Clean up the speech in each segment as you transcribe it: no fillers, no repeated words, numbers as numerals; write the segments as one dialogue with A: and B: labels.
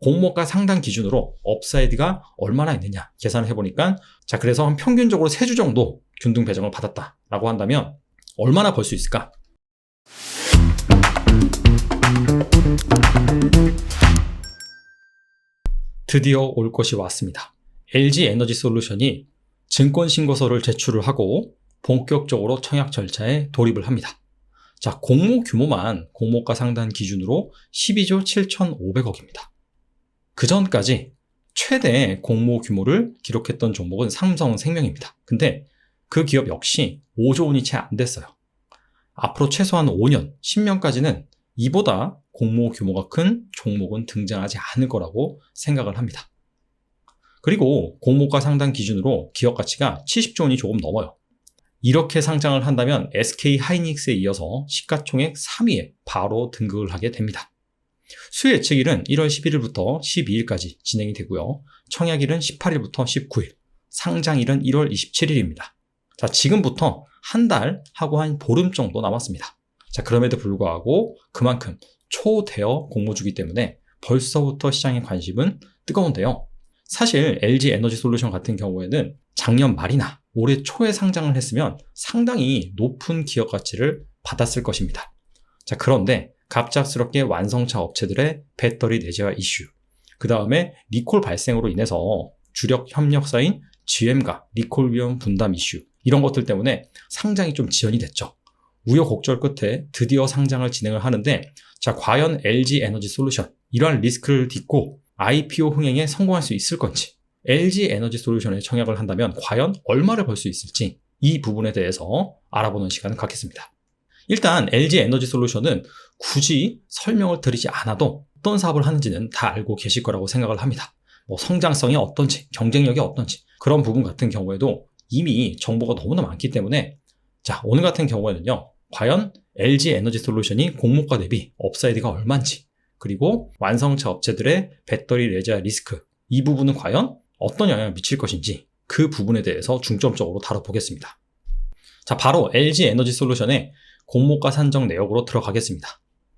A: 공모가 상단 기준으로 업사이드가 얼마나 있느냐 계산을 해보니까 자 그래서 한 평균적으로 3주 정도 균등 배정을 받았다라고 한다면 얼마나 벌 수 있을까? 드디어 올 것이 왔습니다. LG에너지솔루션이 증권신고서를 제출을 하고 본격적으로 청약 절차에 돌입을 합니다. 자, 공모 규모만 공모가 상단 기준으로 12조 7,500억입니다. 그 전까지 최대 공모 규모를 기록했던 종목은 삼성생명입니다. 근데 그 기업 역시 5조 원이 채 안 됐어요. 앞으로 최소한 5년, 10년까지는 이보다 공모 규모가 큰 종목은 등장하지 않을 거라고 생각을 합니다. 그리고 공모가 상단 기준으로 기업 가치가 70조 원이 조금 넘어요. 이렇게 상장을 한다면 SK하이닉스에 이어서 시가총액 3위에 바로 등극을 하게 됩니다. 수요 예측일은 1월 11일부터 12일까지 진행이 되고요. 청약일은 18일부터 19일, 상장일은 1월 27일입니다. 자, 지금부터 한 달 하고 한 보름 정도 남았습니다. 자, 그럼에도 불구하고 그만큼 초대여 공모주기 때문에 벌써부터 시장의 관심은 뜨거운데요. 사실 LG에너지솔루션 같은 경우에는 작년 말이나 올해 초에 상장을 했으면 상당히 높은 기업 가치를 받았을 것입니다. 자, 그런데 갑작스럽게 완성차 업체들의 배터리 내재화 이슈, 그 다음에 리콜 발생으로 인해서 주력 협력사인 GM과 리콜 위험 분담 이슈, 이런 것들 때문에 상장이 좀 지연이 됐죠. 우여곡절 끝에 드디어 상장을 진행을 하는데, 자, 과연 LG에너지솔루션 이러한 리스크를 딛고 IPO 흥행에 성공할 수 있을 건지, LG에너지솔루션에 청약을 한다면 과연 얼마를 벌 수 있을지, 이 부분에 대해서 알아보는 시간을 갖겠습니다. 일단 LG에너지솔루션은 굳이 설명을 드리지 않아도 어떤 사업을 하는지는 다 알고 계실 거라고 생각을 합니다. 성장성이 어떤지, 경쟁력이 어떤지, 그런 부분 같은 경우에도 이미 정보가 너무나 많기 때문에, 자, 오늘 같은 경우에는요, 과연 LG에너지솔루션이 공모가 대비 업사이드가 얼마인지, 그리고 완성차 업체들의 배터리 내재화 리스크, 이 부분은 과연 어떤 영향을 미칠 것인지, 그 부분에 대해서 중점적으로 다뤄보겠습니다. 자, 바로 LG에너지솔루션의 공모가 산정 내역으로 들어가겠습니다.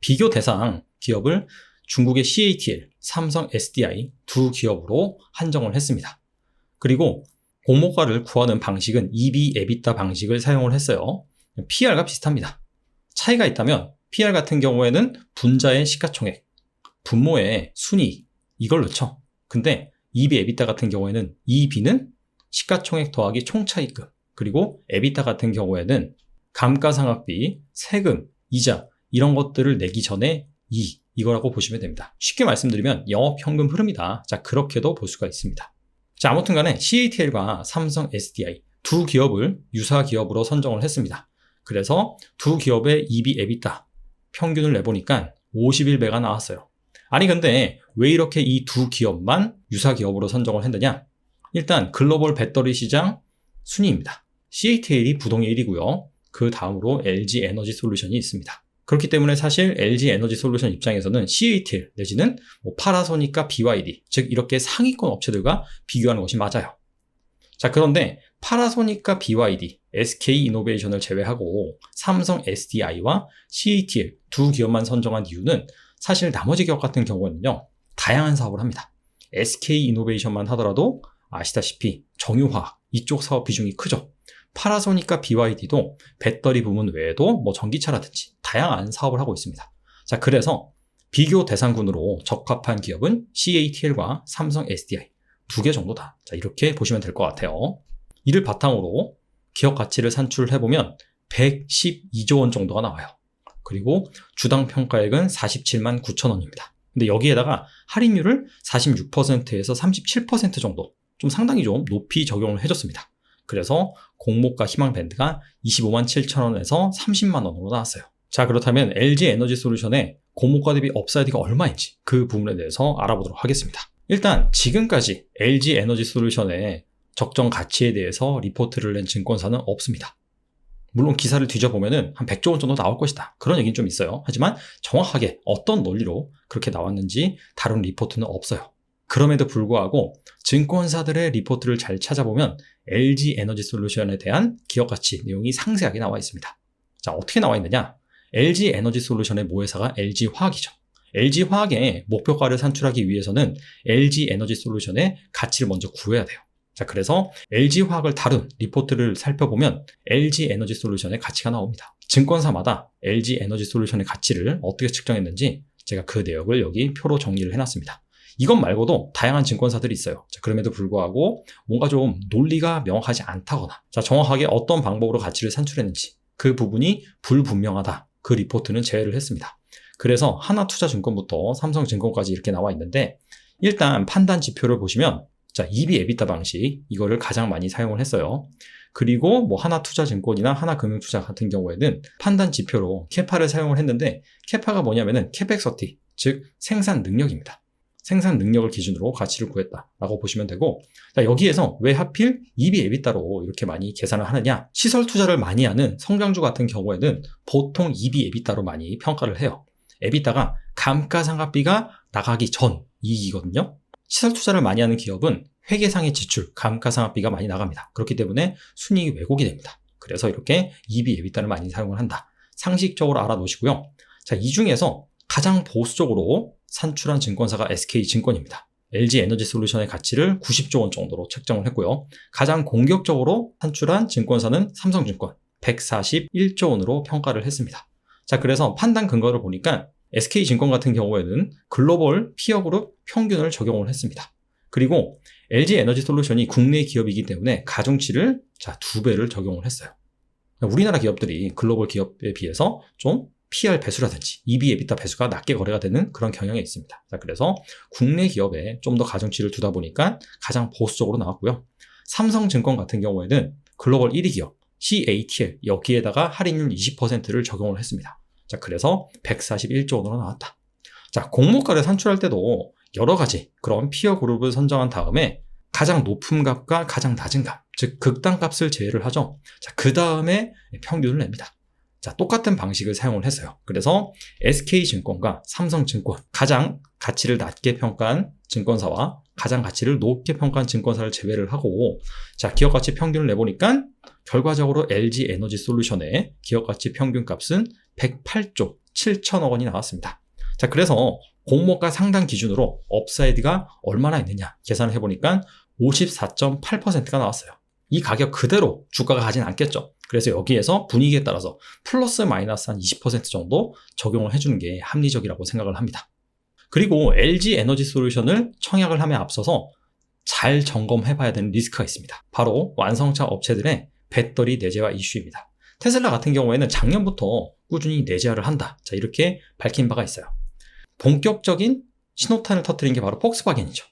A: 비교 대상 기업을 중국의 CATL, 삼성 SDI 두 기업으로 한정을 했습니다. 그리고 공모가를 구하는 방식은 EV/EBITDA 방식을 사용을 했어요. PR과 비슷합니다. 차이가 있다면 PR 같은 경우에는 분자의 시가총액, 분모의 순이익, 이걸 넣죠. 근데 EV/EBITDA 같은 경우에는 EB는 시가총액 더하기 총차익금, 그리고 EBITDA 같은 경우에는 감가상각비, 세금, 이자 이런 것들을 내기 전에 이거라고 보시면 됩니다. 쉽게 말씀드리면 영업현금 흐름이다. 자, 그렇게도 볼 수가 있습니다. 자, 아무튼 간에 CATL과 삼성 SDI 두 기업을 유사 기업으로 선정을 했습니다. 그래서 두 기업의 EV/EBITDA 평균을 내보니까 51배가 나왔어요. 아니 근데 왜 이렇게 이 두 기업만 유사 기업으로 선정을 했느냐? 일단 글로벌 배터리 시장 순위입니다. CATL이 부동의 1위고요. 그 다음으로 LG에너지솔루션이 있습니다. 그렇기 때문에 사실 LG에너지솔루션 입장에서는 CATL 내지는 파나소닉과 BYD, 즉 이렇게 상위권 업체들과 비교하는 것이 맞아요. 자, 그런데 파나소닉과 BYD, SK이노베이션을 제외하고 삼성 SDI와 CATL 두 기업만 선정한 이유는 사실 나머지 기업 같은 경우는요, 다양한 사업을 합니다. SK이노베이션만 하더라도 아시다시피 정유화학 이쪽 사업 비중이 크죠. 파나소닉과 BYD도 배터리 부문 외에도 전기차라든지 다양한 사업을 하고 있습니다. 자, 그래서 비교 대상군으로 적합한 기업은 CATL과 삼성 SDI 두 개 정도다. 자, 이렇게 보시면 될 것 같아요. 이를 바탕으로 기업 가치를 산출을 해보면 112조 원 정도가 나와요. 그리고 주당 평가액은 47만 9천 원입니다. 근데 여기에다가 할인율을 46%에서 37% 정도, 좀 상당히 좀 높이 적용을 해줬습니다. 그래서 공모가 희망 밴드가 25만 7천 원에서 30만 원으로 나왔어요. 자, 그렇다면 LG에너지솔루션의 공모가 대비 업사이드가 얼마인지 그 부분에 대해서 알아보도록 하겠습니다. 일단 지금까지 LG에너지솔루션의 적정 가치에 대해서 리포트를 낸 증권사는 없습니다. 물론 기사를 뒤져보면 한 100조 원 정도 나올 것이다, 그런 얘기는 좀 있어요. 하지만 정확하게 어떤 논리로 그렇게 나왔는지 다룬 리포트는 없어요. 그럼에도 불구하고 증권사들의 리포트를 잘 찾아보면 LG에너지솔루션에 대한 기업가치 내용이 상세하게 나와 있습니다. 자, 어떻게 나와 있느냐? LG에너지솔루션의 모회사가 LG화학이죠. LG화학의 목표가를 산출하기 위해서는 LG에너지솔루션의 가치를 먼저 구해야 돼요. 자, 그래서 LG화학을 다룬 리포트를 살펴보면 LG에너지솔루션의 가치가 나옵니다. 증권사마다 LG에너지솔루션의 가치를 어떻게 측정했는지 제가 그 내역을 여기 표로 정리를 해놨습니다. 이것 말고도 다양한 증권사들이 있어요. 자, 그럼에도 불구하고 뭔가 좀 논리가 명확하지 않다거나, 자, 정확하게 어떤 방법으로 가치를 산출했는지 그 부분이 불분명하다. 그 리포트는 제외를 했습니다. 그래서 하나투자증권부터 삼성증권까지 이렇게 나와 있는데, 일단 판단 지표를 보시면 자, EV 에비타 방식, 이거를 가장 많이 사용을 했어요. 그리고 뭐 하나투자증권이나 하나금융투자 같은 경우에는 판단 지표로 캐파를 사용을 했는데, 캐파가 뭐냐면은 캐펙서티, 즉 생산 능력입니다. 생산 능력을 기준으로 가치를 구했다라고 보시면 되고, 자, 여기에서 왜 하필 EV 에비타로 이렇게 많이 계산을 하느냐? 시설 투자를 많이 하는 성장주 같은 경우에는 보통 EV 에비타로 많이 평가를 해요. 에비타가 감가상각비가 나가기 전 이익이거든요. 시설 투자를 많이 하는 기업은 회계상의 지출, 감가상각비가 많이 나갑니다. 그렇기 때문에 순이익이 왜곡이 됩니다. 그래서 이렇게 EV 에비타를 많이 사용을 한다. 상식적으로 알아놓으시고요. 자, 이 중에서 가장 보수적으로 산출한 증권사가 SK증권입니다. LG에너지솔루션의 가치를 90조 원 정도로 책정을 했고요. 가장 공격적으로 산출한 증권사는 삼성증권 141조 원으로 평가를 했습니다. 자, 그래서 판단 근거를 보니까 SK증권 같은 경우에는 글로벌 피어그룹 평균을 적용을 했습니다. 그리고 LG에너지솔루션이 국내 기업이기 때문에 가중치를 2배를 적용을 했어요. 우리나라 기업들이 글로벌 기업에 비해서 좀 PR 배수라든지 EV 에비타 배수가 낮게 거래가 되는 그런 경향이 있습니다. 자, 그래서 국내 기업에 좀 더 가중치를 두다 보니까 가장 보수적으로 나왔고요. 삼성증권 같은 경우에는 글로벌 1위 기업 CATL 여기에다가 할인율 20%를 적용을 했습니다. 자, 그래서 141조 원으로 나왔다. 자, 공모가를 산출할 때도 여러 가지 그런 피어 그룹을 선정한 다음에 가장 높은 값과 가장 낮은 값, 즉 극단값을 제외를 하죠. 자, 그 다음에 평균을 냅니다. 자, 똑같은 방식을 사용을 했어요. 그래서 SK증권과 삼성증권, 가장 가치를 낮게 평가한 증권사와 가장 가치를 높게 평가한 증권사를 제외를 하고, 자, 기업가치 평균을 내보니까 결과적으로 LG에너지솔루션의 기업가치 평균값은 108조 7천억 원이 나왔습니다. 자, 그래서 공모가 상단 기준으로 업사이드가 얼마나 있느냐 계산을 해보니까 54.8%가 나왔어요. 이 가격 그대로 주가가 가진 않겠죠. 그래서 여기에서 분위기에 따라서 플러스 마이너스 한 20% 정도 적용을 해주는 게 합리적이라고 생각을 합니다. 그리고 LG에너지솔루션을 청약을 함에 앞서서 잘 점검해봐야 되는 리스크가 있습니다. 바로 완성차 업체들의 배터리 내재화 이슈입니다. 테슬라 같은 경우에는 작년부터 꾸준히 내재화를 한다. 자, 이렇게 밝힌 바가 있어요. 본격적인 신호탄을 터뜨린 게 바로 폭스바겐이죠.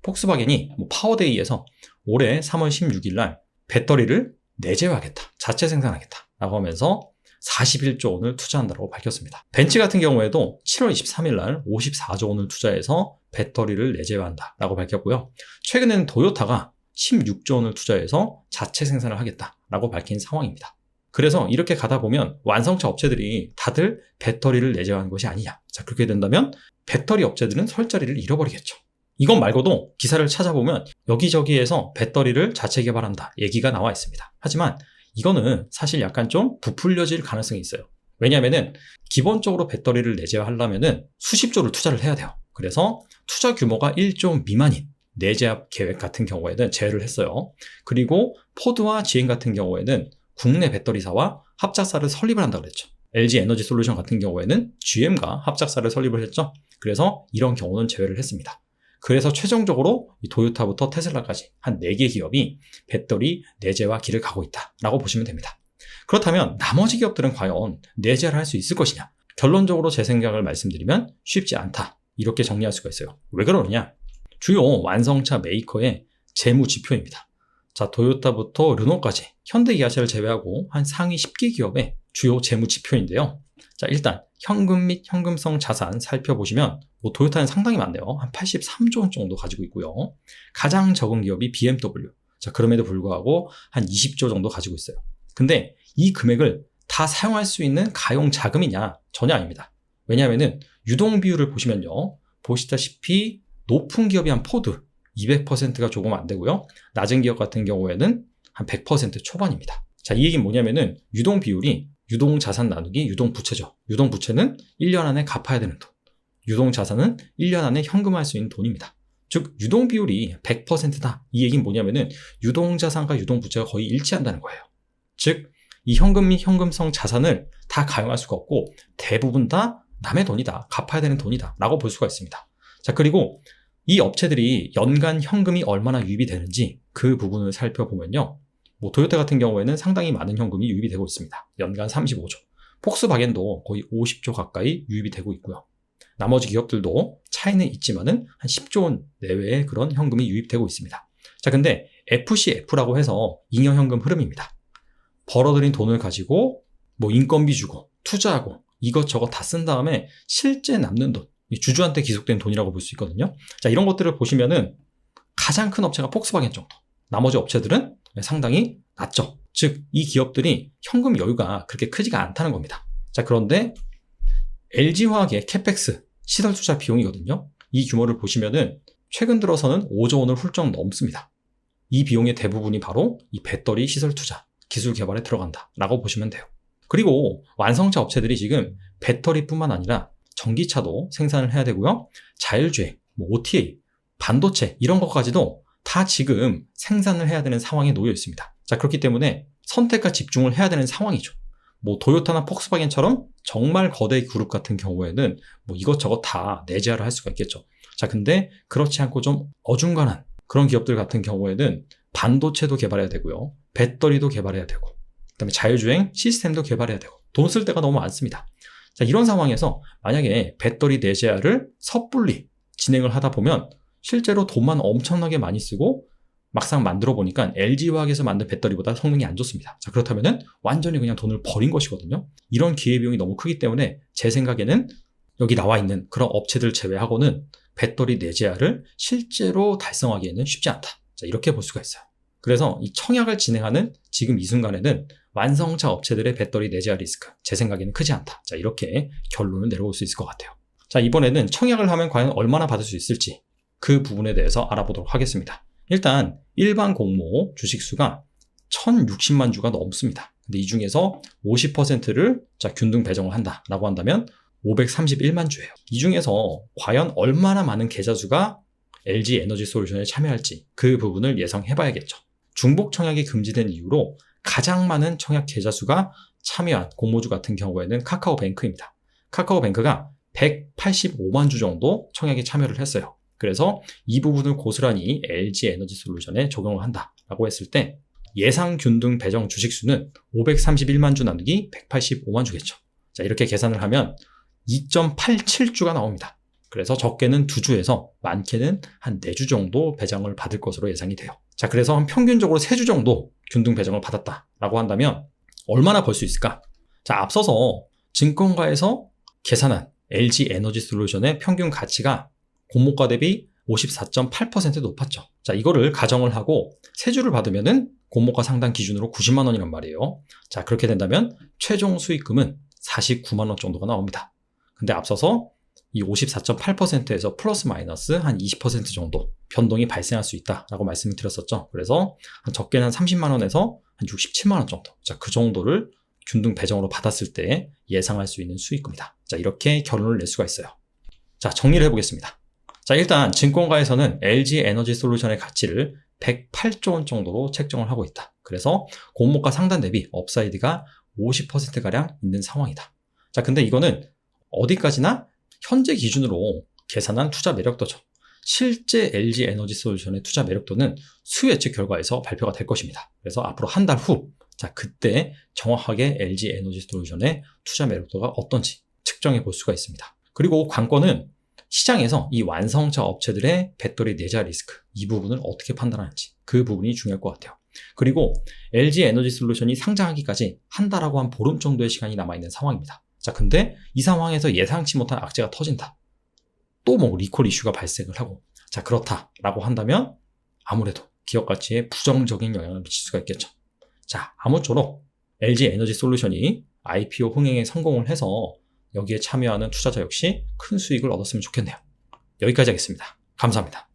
A: 폭스바겐이 파워데이에서 올해 3월 16일 날 배터리를 내재화하겠다, 자체 생산하겠다 라고 하면서 41조 원을 투자한다고 밝혔습니다. 벤츠 같은 경우에도 7월 23일 날 54조 원을 투자해서 배터리를 내재화한다 라고 밝혔고요. 최근에는 도요타가 16조 원을 투자해서 자체 생산을 하겠다 라고 밝힌 상황입니다. 그래서 이렇게 가다 보면 완성차 업체들이 다들 배터리를 내재화하는 것이 아니냐. 자, 그렇게 된다면 배터리 업체들은 설 자리를 잃어버리겠죠. 이것 말고도 기사를 찾아보면 여기저기에서 배터리를 자체 개발한다 얘기가 나와 있습니다. 하지만 이거는 사실 약간 좀 부풀려질 가능성이 있어요. 왜냐하면은 기본적으로 배터리를 내재화하려면은 수십조를 투자를 해야 돼요. 그래서 투자 규모가 1조 미만인 내재화 계획 같은 경우에는 제외를 했어요. 그리고 포드와 GM 같은 경우에는 국내 배터리사와 합작사를 설립을 한다고 그랬죠. LG에너지솔루션 같은 경우에는 GM과 합작사를 설립을 했죠. 그래서 이런 경우는 제외를 했습니다. 그래서 최종적으로 도요타부터 테슬라까지 한 4개 기업이 배터리 내재화 길을 가고 있다라고 보시면 됩니다. 그렇다면 나머지 기업들은 과연 내재화를 할 수 있을 것이냐? 결론적으로 제 생각을 말씀드리면 쉽지 않다. 이렇게 정리할 수가 있어요. 왜 그러느냐? 주요 완성차 메이커의 재무 지표입니다. 자, 도요타부터 르노까지 현대기아차를 제외하고 한 상위 10개 기업의 주요 재무 지표인데요. 자, 일단 현금 및 현금성 자산 살펴보시면 도요타는 상당히 많네요. 한 83조 원 정도 가지고 있고요. 가장 적은 기업이 BMW. 자, 그럼에도 불구하고 한 20조 정도 가지고 있어요. 근데 이 금액을 다 사용할 수 있는 가용 자금이냐? 전혀 아닙니다. 왜냐하면은 유동 비율을 보시면요. 보시다시피 높은 기업이 한 포드 200%가 조금 안 되고요. 낮은 기업 같은 경우에는 한 100% 초반입니다. 자, 이 얘기는 뭐냐면은 유동 비율이 유동 자산 나누기 유동 부채죠. 유동 부채는 1년 안에 갚아야 되는 돈. 유동자산은 1년 안에 현금화할 수 있는 돈입니다. 즉 유동비율이 100%다. 이 얘기는 뭐냐면은 유동자산과 유동부채가 거의 일치한다는 거예요. 즉 이 현금 및 현금성 자산을 다 가용할 수가 없고 대부분 다 남의 돈이다. 갚아야 되는 돈이다. 라고 볼 수가 있습니다. 자, 그리고 이 업체들이 연간 현금이 얼마나 유입이 되는지 그 부분을 살펴보면요. 도요타 같은 경우에는 상당히 많은 현금이 유입이 되고 있습니다. 연간 35조. 폭스바겐도 거의 50조 가까이 유입이 되고 있고요. 나머지 기업들도 차이는 있지만은 한 10조 원 내외의 그런 현금이 유입되고 있습니다. 자, 근데 FCF라고 해서 잉여 현금 흐름입니다. 벌어들인 돈을 가지고 인건비 주고 투자하고 이것저것 다 쓴 다음에 실제 남는 돈, 주주한테 기속된 돈이라고 볼 수 있거든요. 자, 이런 것들을 보시면은 가장 큰 업체가 폭스바겐 정도. 나머지 업체들은 상당히 낮죠. 즉, 이 기업들이 현금 여유가 그렇게 크지가 않다는 겁니다. 자, 그런데 LG화학의 캐펙스, 시설 투자 비용이거든요. 이 규모를 보시면은 최근 들어서는 5조 원을 훌쩍 넘습니다. 이 비용의 대부분이 바로 이 배터리 시설 투자, 기술 개발에 들어간다라고 보시면 돼요. 그리고 완성차 업체들이 지금 배터리뿐만 아니라 전기차도 생산을 해야 되고요. 자율주행, OTA, 반도체 이런 것까지도 다 지금 생산을 해야 되는 상황에 놓여 있습니다. 자, 그렇기 때문에 선택과 집중을 해야 되는 상황이죠. 도요타나 폭스바겐처럼 정말 거대 그룹 같은 경우에는 이것저것 다 내재화를 할 수가 있겠죠. 자, 근데 그렇지 않고 좀 어중간한 그런 기업들 같은 경우에는 반도체도 개발해야 되고요. 배터리도 개발해야 되고, 그다음에 자율주행 시스템도 개발해야 되고, 돈 쓸 데가 너무 많습니다. 자, 이런 상황에서 만약에 배터리 내재화를 섣불리 진행을 하다 보면 실제로 돈만 엄청나게 많이 쓰고 막상 만들어 보니까 LG화학에서 만든 배터리보다 성능이 안 좋습니다. 자, 그렇다면은 완전히 그냥 돈을 버린 것이거든요. 이런 기회비용이 너무 크기 때문에 제 생각에는 여기 나와 있는 그런 업체들 제외하고는 배터리 내재화를 실제로 달성하기에는 쉽지 않다. 자, 이렇게 볼 수가 있어요. 그래서 이 청약을 진행하는 지금 이 순간에는 완성차 업체들의 배터리 내재화 리스크, 제 생각에는 크지 않다. 자, 이렇게 결론을 내려올 수 있을 것 같아요. 자, 이번에는 청약을 하면 과연 얼마나 받을 수 있을지 그 부분에 대해서 알아보도록 하겠습니다. 일단 일반 공모 주식수가 1060만 주가 넘습니다. 근데 이 중에서 50%를 균등 배정을 한다라고 한다면 531만 주예요. 이 중에서 과연 얼마나 많은 계좌수가 LG 에너지 솔루션에 참여할지 그 부분을 예상해 봐야겠죠. 중복 청약이 금지된 이후로 가장 많은 청약 계좌수가 참여한 공모주 같은 경우에는 카카오뱅크입니다. 카카오뱅크가 185만 주 정도 청약에 참여를 했어요. 그래서 이 부분을 고스란히 LG 에너지 솔루션에 적용을 한다라고 했을 때 예상 균등 배정 주식수는 531만 주 나누기 185만 주겠죠. 자, 이렇게 계산을 하면 2.87주가 나옵니다. 그래서 적게는 2주에서 많게는 한 4주 정도 배정을 받을 것으로 예상이 돼요. 자, 그래서 한 평균적으로 3주 정도 균등 배정을 받았다라고 한다면 얼마나 벌 수 있을까? 자, 앞서서 증권가에서 계산한 LG 에너지 솔루션의 평균 가치가 공모가 대비 54.8% 높았죠. 자, 이거를 가정을 하고 3주를 받으면은 공모가 상당 기준으로 90만 원이란 말이에요. 자, 그렇게 된다면 최종 수익금은 49만 원 정도가 나옵니다. 근데 앞서서 이 54.8%에서 플러스 마이너스 한 20% 정도 변동이 발생할 수 있다라고 말씀을 드렸었죠. 그래서 적게는 한 30만 원에서 한 67만 원 정도. 자, 그 정도를 균등 배정으로 받았을 때 예상할 수 있는 수익금이다. 자, 이렇게 결론을 낼 수가 있어요. 자, 정리를 해보겠습니다. 자, 일단 증권가에서는 LG 에너지 솔루션의 가치를 108조 원 정도로 책정을 하고 있다. 그래서 공모가 상단 대비 업사이드가 50%가량 있는 상황이다. 자, 근데 이거는 어디까지나 현재 기준으로 계산한 투자 매력도죠. 실제 LG 에너지 솔루션의 투자 매력도는 수요 예측 결과에서 발표가 될 것입니다. 그래서 앞으로 한 달 후, 자, 그때 정확하게 LG 에너지 솔루션의 투자 매력도가 어떤지 측정해 볼 수가 있습니다. 그리고 관건은 시장에서 이 완성차 업체들의 배터리 내재화 리스크, 이 부분을 어떻게 판단하는지 그 부분이 중요할 것 같아요. 그리고 LG 에너지 솔루션이 상장하기까지 한 달하고 한 보름 정도의 시간이 남아있는 상황입니다. 자, 근데 이 상황에서 예상치 못한 악재가 터진다. 또 리콜 이슈가 발생을 하고, 자, 그렇다라고 한다면 아무래도 기업 가치에 부정적인 영향을 미칠 수가 있겠죠. 자, 아무쪼록 LG 에너지 솔루션이 IPO 흥행에 성공을 해서 여기에 참여하는 투자자 역시 큰 수익을 얻었으면 좋겠네요. 여기까지 하겠습니다. 감사합니다.